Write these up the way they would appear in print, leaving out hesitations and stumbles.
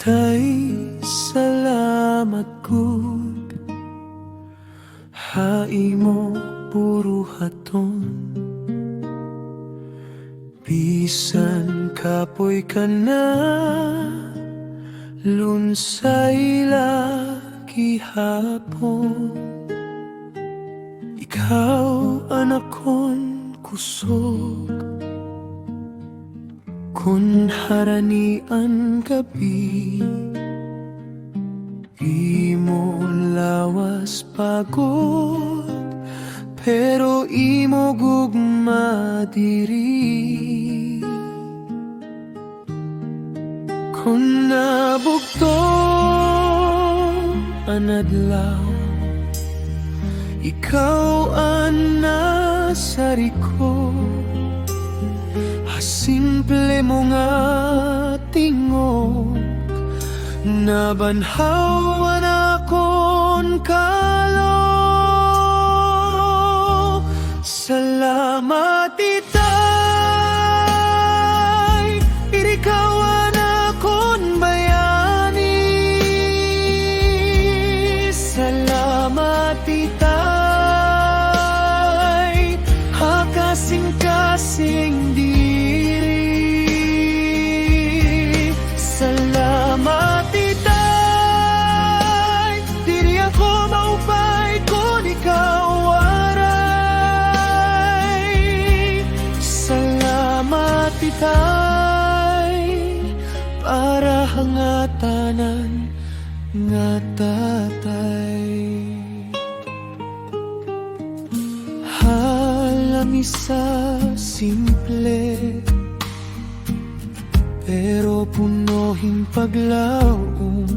Kay salamat gud, hai mo puro haton. Bisan kapoy ka na, lunsay lagi hapon. Ikaw anak kon kusog, kun haranian gabi. Di mo lawas pagod, pero imo gugma diri. Kung nabugto ang adlaw, ikaw ang nasari ko. Simple mo nga tingog, nabanhawan akon kalo. Salamat itay, irikawan akon bayani. Salamat itay, hakasing-kasing di. Salamat itay, diri ako maupay kung ikaw waray. Salamat itay, para hangatanan nga tatay. Halami sa simple, pero punohing paglaom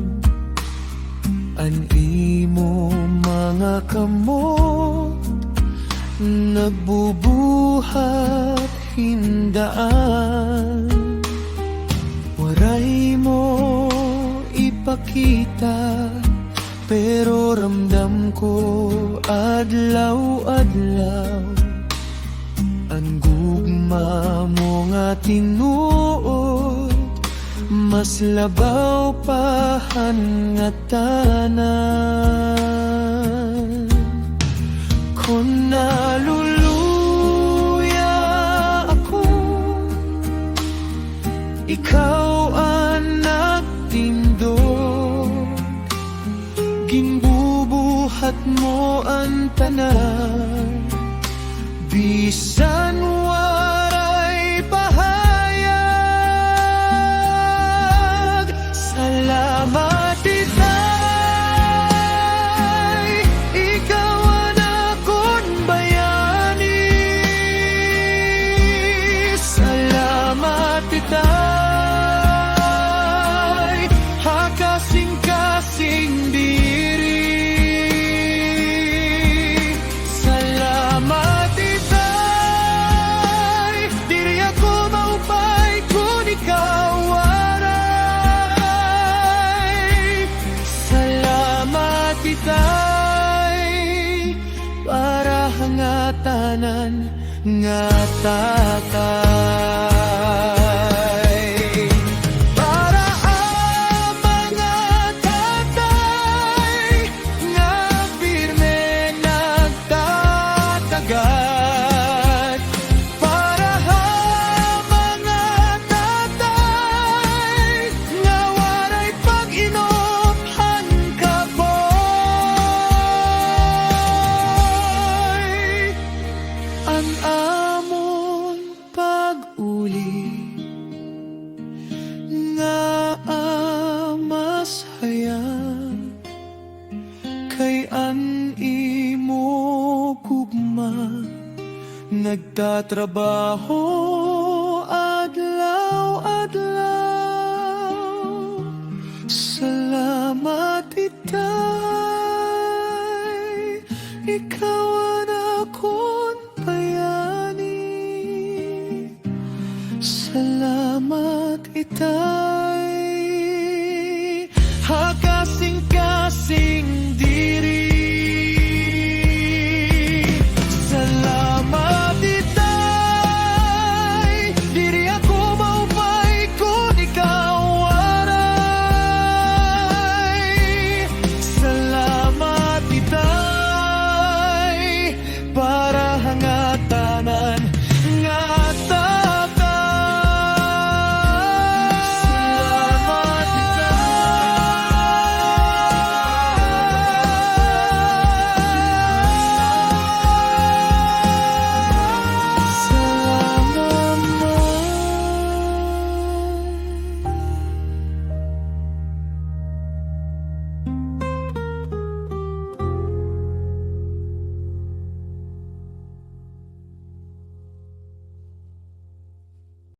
ang imo mga kamot, nagbubuhat hindaan. Waray mo ipakita, pero ramdam ko adlaw-adlaw. Ang gugma mo nga tinuod, mas labaw pa hangatanan. Kung naluluya ako, ikaw ang nagtindog. Ginbubuhat mo ang tanan, bisan waray pahayag. Salamat itay, ikaw ang akon bayani. Salamat itay, hakasing-kasing diri. Salamat itay, diri ako maupay kung ikaw waray. Salamat itay, para hangatanan nga tatay. Para ang mga tatay nga pirme nagtatagat. Para ang mga tatay nga waray pag-inom ang kapoy. Ang amon pag-uli nga amas hayang, kay ang imo gugma nagtatrabaho adlaw-adlaw. Salamat itay,